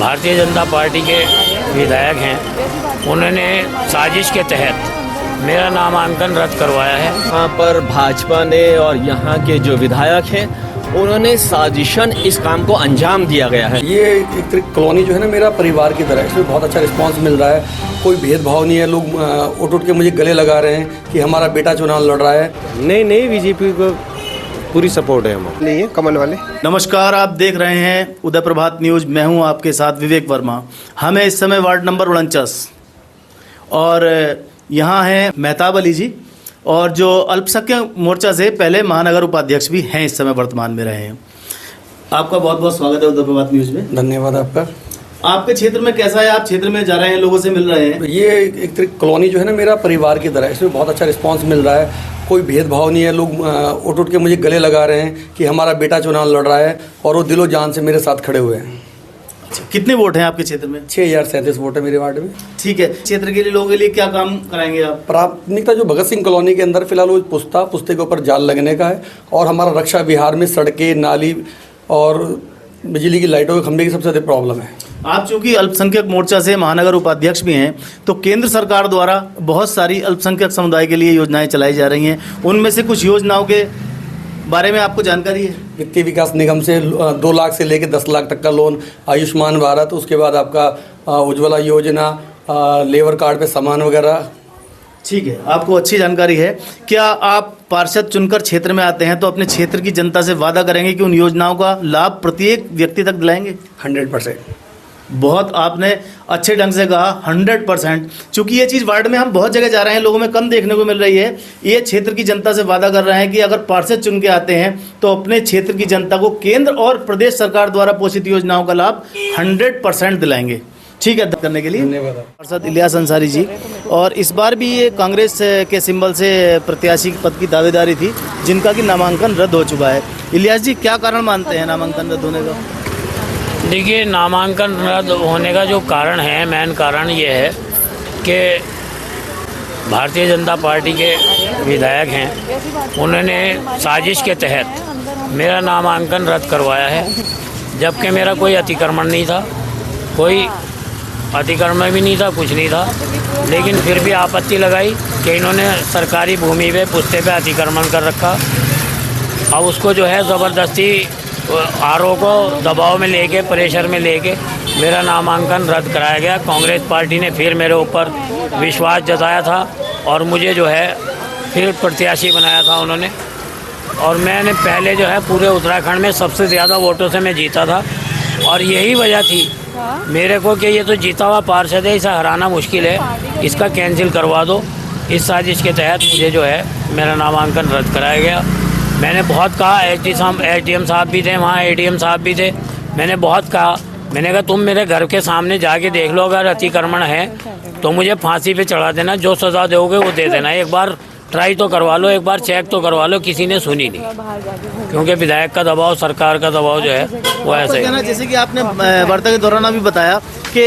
Bharatiya Janata party के विधायक हैं, उन्होंने साजिश के तहत मेरा नामांकन रद्द करवाया है। यहाँ पर भाजपा ने और यहाँ के जो विधायक हैं उन्होंने साजिशन इस काम को अंजाम दिया गया है। ये एक कॉलोनी जो है ना मेरा परिवार की तरह, इसमें बहुत अच्छा रिस्पांस मिल रहा है। कोई भेदभाव नहीं है, लोग उठ के मुझे गले लगा रहे हैं कि हमारा बेटा चुनाव लड़ रहा है। नहीं बीजेपी को पूरी सपोर्ट है हमारे लिए, कमल वाले। नमस्कार, आप देख रहे हैं उदय प्रभात न्यूज। मैं हूं आपके साथ विवेक वर्मा। हमें इस समय वार्ड नंबर 49 और यहाँ हैं मेहताब अली जी, और जो अल्पसंख्यक मोर्चा से पहले महानगर उपाध्यक्ष भी हैं, इस समय वर्तमान में रहे हैं। आपका बहुत बहुत स्वागत है उदय प्रभात न्यूज में। धन्यवाद आपका। आपके क्षेत्र में कैसा है? आप क्षेत्र में जा रहे हैं, लोगों से मिल रहे हैं। ये एक कॉलोनी जो है ना मेरा परिवार की तरह, इसमें बहुत अच्छा रिस्पांस मिल रहा है। कोई भेदभाव नहीं है, लोग उठ के मुझे गले लगा रहे हैं कि हमारा बेटा चुनाव लड़ रहा है, और वो दिलो जान से मेरे साथ खड़े हुए हैं। अच्छा, कितने वोट हैं आपके क्षेत्र में? 6037 वोट है मेरे वार्ड में। ठीक है, क्षेत्र के लिए लोगों के लिए क्या काम कराएंगे आप? प्राथमिकता जो भगत सिंह कॉलोनी के अंदर फिलहाल वो पुस्ते के ऊपर जाल लगने का है, और हमारा रक्षा विहार में सड़कें, नाली और बिजली की लाइटों के खंभे की सबसे ज़्यादा प्रॉब्लम है। आप चूंकि अल्पसंख्यक मोर्चा से महानगर उपाध्यक्ष भी हैं, तो केंद्र सरकार द्वारा बहुत सारी अल्पसंख्यक समुदाय के लिए योजनाएं चलाई जा रही हैं। उनमें से कुछ योजनाओं के बारे में आपको जानकारी है? वित्तीय विकास निगम से 2 लाख से लेकर 10 लाख तक का लोन, आयुष्मान भारत, उसके बाद आपका उज्ज्वला योजना, लेबर कार्ड पे सामान वगैरह। ठीक है, आपको अच्छी जानकारी है। क्या आप पार्षद चुनकर क्षेत्र में आते हैं तो अपने क्षेत्र की जनता से वादा करेंगे कि उन योजनाओं का लाभ प्रत्येक व्यक्ति तक दिलाएंगे? 100%। बहुत आपने अच्छे ढंग से कहा, 100%। चूंकि ये चीज़ वार्ड में हम बहुत जगह जा रहे हैं, लोगों में कम देखने को मिल रही है। ये क्षेत्र की जनता से वादा कर रहे हैं कि अगर पार्षद चुन के आते हैं तो अपने क्षेत्र की जनता को केंद्र और प्रदेश सरकार द्वारा पोषित योजनाओं का लाभ 100% दिलाएंगे। ठीक है, करने के लिए धन्यवाद। पार्षद इलियास अंसारी जी, और इस बार भी ये कांग्रेस के सिंबल से प्रत्याशी पद की दावेदारी थी, जिनका कि नामांकन रद्द हो चुका है। इलियास जी, क्या कारण मानते हैं नामांकन रद्द होने का? देखिए, नामांकन रद्द होने का जो कारण है, मेन कारण ये है कि भारतीय जनता पार्टी के विधायक हैं, उन्होंने साजिश के तहत मेरा नामांकन रद्द करवाया है। जबकि मेरा कोई अतिक्रमण नहीं था, कोई अतिक्रमण भी नहीं था, कुछ नहीं था, लेकिन फिर भी आपत्ति लगाई कि इन्होंने सरकारी भूमि पे पुस्ते पे अतिक्रमण कर रखा। अब उसको जो है ज़बरदस्ती आरओ को दबाव में लेके, प्रेशर में लेके मेरा नामांकन रद्द कराया गया। कांग्रेस पार्टी ने फिर मेरे ऊपर विश्वास जताया था और मुझे जो है फिर प्रत्याशी बनाया था उन्होंने, और मैंने पहले जो है पूरे उत्तराखंड में सबसे ज़्यादा वोटों से मैं जीता था, और यही वजह थी मेरे को कि ये तो जीता हुआ पार्षद है, इसे हराना मुश्किल है, इसका कैंसिल करवा दो। इस साजिश के तहत मुझे जो है मेरा नामांकन रद्द कराया गया। मैंने बहुत कहा, एसडीएम साहब भी थे वहाँ, एडीएम साहब भी थे, मैंने बहुत कहा, मैंने कहा तुम मेरे घर के सामने जाके देख लो, अगर अतिक्रमण है तो मुझे फांसी पे चढ़ा देना, जो सज़ा दोगे वो दे देना, एक बार ट्राई तो करवा लो, एक बार चेक तो करवा लो। किसी ने सुनी नहीं, क्योंकि विधायक का दबाव, सरकार का दबाव जो है वो ऐसा ही। जैसे कि आपने वार्ता के दौरान अभी बताया कि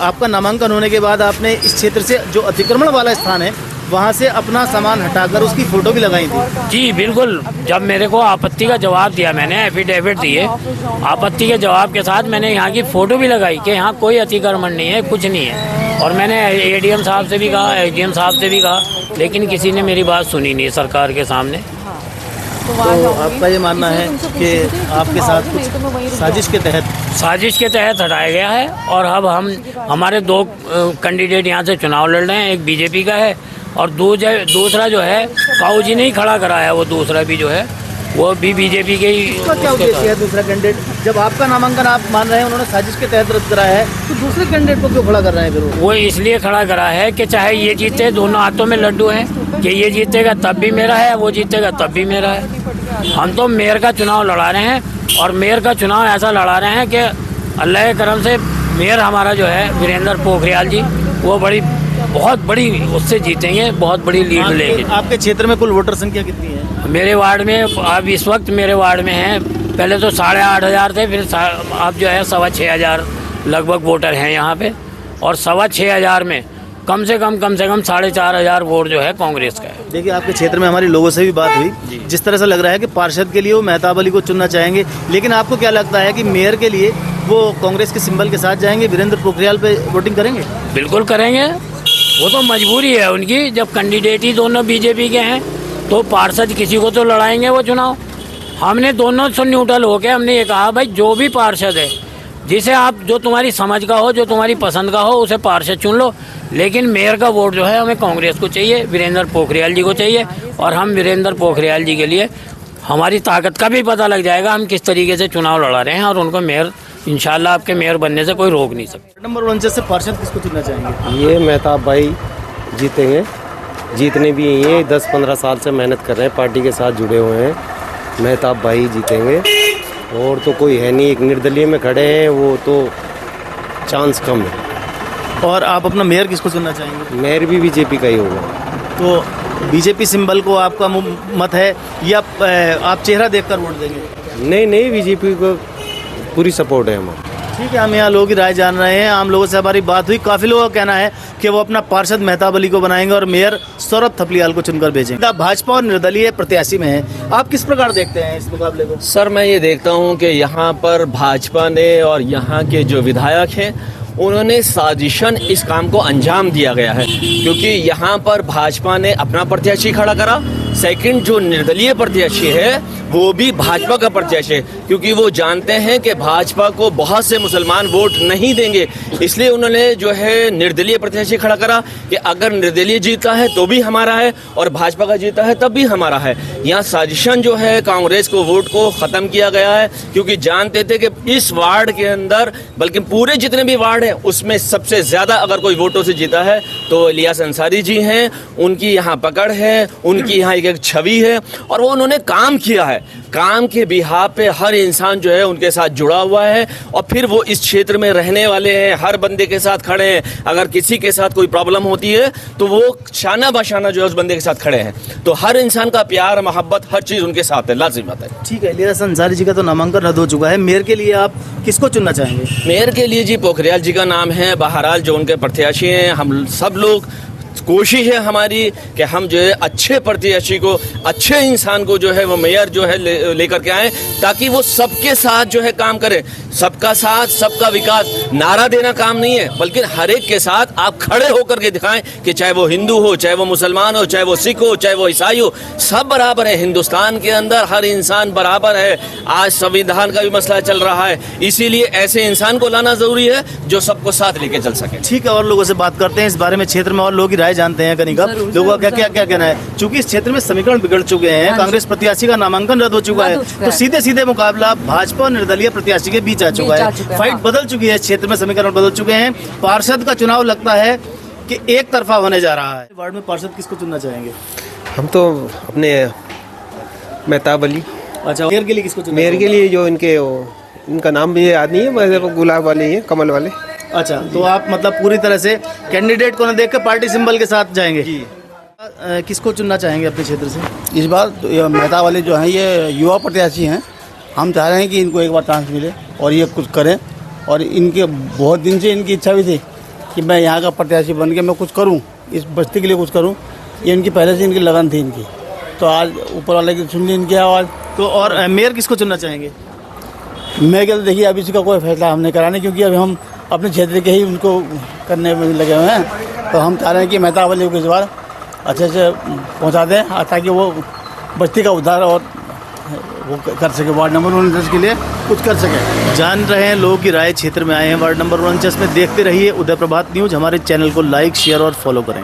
आपका नामांकन होने के बाद आपने इस क्षेत्र से जो अतिक्रमण वाला स्थान है वहाँ से अपना सामान हटाकर उसकी फ़ोटो भी लगाई थी। जी बिल्कुल, जब मेरे को आपत्ति का जवाब दिया, मैंने एफिडेविट दिए, आपत्ति के जवाब के साथ मैंने यहाँ की फ़ोटो भी लगाई कि यहाँ कोई अतिक्रमण नहीं है, कुछ नहीं है, और मैंने एडीएम साहब से भी कहा, एसडीएम साहब से भी कहा, लेकिन किसी ने मेरी बात सुनी नहीं सरकार के सामने। तो आपका ये मानना है कि आपके साथ कुछ साजिश के तहत हटाया गया है, और अब हमारे 2 कैंडिडेट यहाँ से चुनाव लड़ रहे हैं, एक बीजेपी का है और दूसरा जो है काऊ जी ने ही खड़ा कराया, वो दूसरा भी जो है वो भी बीजेपी के ही। उसका क्या उद्देश्य है दूसरा कैंडिडेट? जब आपका नामांकन आप मान रहे हैं उन्होंने साजिश के तहत रद्द कराया है, तो दूसरे कैंडिडेट को क्यों खड़ा कर रहे हैं? फिर वो इसलिए खड़ा करा है कि चाहे ये जीते, दोनों हाथों में लड्डू हैं, कि ये जीतेगा तब भी मेरा है, वो जीतेगा तब भी मेरा है। हम तो मेयर का चुनाव लड़ा रहे हैं, और मेयर का चुनाव ऐसा लड़ा रहे हैं कि अल्लाह के करम से मेयर हमारा जो है वीरेंद्र पोखरियाल जी, वो बहुत बड़ी उससे जीतेंगे, बहुत बड़ी लीड लेंगे। आपके क्षेत्र में कुल वोटर संख्या कितनी है? मेरे वार्ड में अब इस वक्त मेरे वार्ड में हैं, पहले तो 8,500 थे, फिर अब जो है 6,500 लगभग वोटर हैं यहाँ पे, और 6,500 में कम से कम 4,500 वोट जो है कांग्रेस का है। देखिए, आपके क्षेत्र में हमारी लोगों से भी बात हुई, जिस तरह से लग रहा है कि पार्षद के लिए वो मेहताब अली को चुनना चाहेंगे, लेकिन आपको क्या लगता है कि मेयर के लिए वो कांग्रेस के सिंबल के साथ जाएंगे, वीरेंद्र पोखरियाल पे वोटिंग करेंगे? बिल्कुल करेंगे, वो तो मजबूरी है उनकी। जब कैंडिडेट ही दोनों बीजेपी के हैं तो पार्षद किसी को तो लड़ाएंगे वो चुनाव। हमने दोनों से न्यूट्रल होकर हमने ये कहा, भाई जो भी पार्षद है, जिसे आप, जो तुम्हारी समझ का हो, जो तुम्हारी पसंद का हो, उसे पार्षद चुन लो, लेकिन मेयर का वोट जो है हमें कांग्रेस को चाहिए, वीरेंद्र पोखरियाल जी को चाहिए। और हम वीरेंद्र पोखरियाल जी के लिए हमारी ताकत का भी पता लग जाएगा, हम किस तरीके से चुनाव लड़ा रहे हैं, और उनको मेयर इंशाल्लाह आपके मेयर बनने से कोई रोक नहीं सकता। नंबर 49 से पार्षद किसको चुनना चाहेंगे? ये मेहताब भाई जीतेंगे, जीतने भी यही है, 10-15 साल से मेहनत कर रहे हैं, पार्टी के साथ जुड़े हुए हैं। मेहताब भाई जीतेंगे, और तो कोई है नहीं, एक निर्दलीय में खड़े हैं, वो तो चांस कम है। और आप अपना मेयर किसको चुनना चाहेंगे? मेयर भी बीजेपी का ही होगा। तो बीजेपी सिंबल को आपका मत है, या आप चेहरा देखकर वोट देंगे? नहीं, बीजेपी को पूरी सपोर्ट है हमारी। ठीक है, हम यहाँ लोगों की राय जान रहे हैं, आम लोगों से हमारी बात हुई, काफ़ी लोगों का कहना है कि वो अपना पार्षद मेहताब अली को बनाएंगे और मेयर सौरभ थपलियाल को चुनकर भेजेंगे। भाजपा और निर्दलीय प्रत्याशी में है, आप किस प्रकार देखते हैं इस मुकाबले को? सर, मैं ये देखता हूँ कि यहाँ पर भाजपा ने और यहाँ के जो विधायक हैं उन्होंने साजिशन इस काम को अंजाम दिया गया है, क्योंकि यहाँ पर भाजपा ने अपना प्रत्याशी खड़ा करा। सेकंड, जो निर्दलीय प्रत्याशी है वो भी भाजपा का प्रत्याशी है, क्योंकि वो जानते हैं कि भाजपा को बहुत से मुसलमान वोट नहीं देंगे, इसलिए उन्होंने जो है निर्दलीय प्रत्याशी खड़ा करा कि अगर निर्दलीय जीता है तो भी हमारा है और भाजपा का जीता है तब भी हमारा है। यहाँ साजिशन जो है कांग्रेस को वोट को ख़त्म किया गया है, क्योंकि जानते थे कि इस वार्ड के अंदर, बल्कि पूरे जितने भी वार्ड हैं उसमें सबसे ज़्यादा अगर कोई वोटों से जीता है तो इलियास अंसारी जी हैं। उनकी यहाँ पकड़ है, उनकी यहाँ एक छवि है, और वो उन्होंने काम किया है। काम के बिहार पे हर इंसान जो है उनके साथ जुड़ा हुआ है, और फिर वो इस क्षेत्र में रहने वाले हैं, हर बंदे के साथ खड़े हैं। अगर किसी के साथ कोई प्रॉब्लम होती है तो वो शाना बशाना जो है उस बंदे के साथ खड़े हैं। तो हर इंसान का प्यार, मोहब्बत, हर चीज़ उनके साथ है, लाजिम बात है। ठीक है, इलियास अंसारी जी का तो नामांकन रद्द हो चुका है, मेयर के लिए आप किसको चुनना चाहेंगे? मेयर के लिए जी पोखरियाल जी का नाम है। बहरहाल जो उनके प्रत्याशी हैं, हम सब लोग कोशिश है हमारी कि हम जो है अच्छे प्रत्याशी को, अच्छे इंसान को जो है वो मेयर जो है लेकर के आए, ताकि वो सबके साथ जो है काम करे। सबका साथ सबका विकास नारा देना काम नहीं है, बल्कि हर एक के साथ आप खड़े होकर के दिखाएं कि चाहे वो हिंदू हो, चाहे वो मुसलमान हो, चाहे वो सिख हो, चाहे वो ईसाई हो, सब बराबर है। हिंदुस्तान के अंदर हर इंसान बराबर है। आज संविधान का भी मसला चल रहा है, इसीलिए ऐसे इंसान को लाना जरूरी है जो सबको साथ लेके चल सके। ठीक है, और लोगों से बात करते हैं इस बारे में, क्षेत्र में और लोगों की राय जानते हैं। कनिका, लोगों का क्या कहना है? चूंकि इस क्षेत्र में समीकरण बिगड़ चुके हैं, कांग्रेस प्रत्याशी का नामांकन रद्द हो चुका है, तो सीधे सीधे मुकाबला भाजपा और निर्दलीय प्रत्याशी के बीच आ चुका है। फाइट बदल चुकी है, क्षेत्र में समीकरण बदल चुके हैं। पार्षद का चुनाव लगता है कि एक तरफा होने जा रहा है। वार्ड में पार्षद किसको चुनना चाहेंगे? हम तो अपने मेहताब अली। अच्छा, मेयर के लिए किसको चुनना? मेयर के लिए जो इनका नाम भी याद नहीं है, वैसे गुलाब वाले ही है, कमल वाले। अच्छा, तो आप मतलब पूरी तरह से कैंडिडेट को न देख कर पार्टी सिंबल के साथ जाएंगे? किसको चुनना चाहेंगे अपने क्षेत्र से? इस बार मेहताब वाले जो हैं ये युवा प्रत्याशी हैं। हम चाह रहे हैं कि इनको एक बार चांस मिले और ये कुछ करें, और इनके बहुत दिन से इनकी इच्छा भी थी कि मैं यहाँ का प्रत्याशी बन के मैं कुछ करूँ, इस बस्ती के लिए कुछ करूँ। ये इनकी पहले से इनकी लगन थी इनकी, तो आज ऊपर वाले की सुन ली इनकी आवाज़। तो और मेयर किसको चुनना चाहेंगे? मैं कहता देखिए अभी इसका कोई फैसला हमने कराने, क्योंकि अभी हम अपने क्षेत्र के ही उनको करने में लगे हुए हैं। तो हम चाह रहे हैं कि मेहताब अली को इस बार अच्छे से पहुंचा दें, ताकि वो बस्ती का उद्धार और वो कर सके, वार्ड नंबर 49 के लिए कुछ कर सके। जान रहे हैं लोगों की राय, क्षेत्र में आए हैं वार्ड नंबर 49 में। देखते रहिए उदय प्रभात न्यूज़। हमारे चैनल को लाइक, शेयर और फॉलो करें।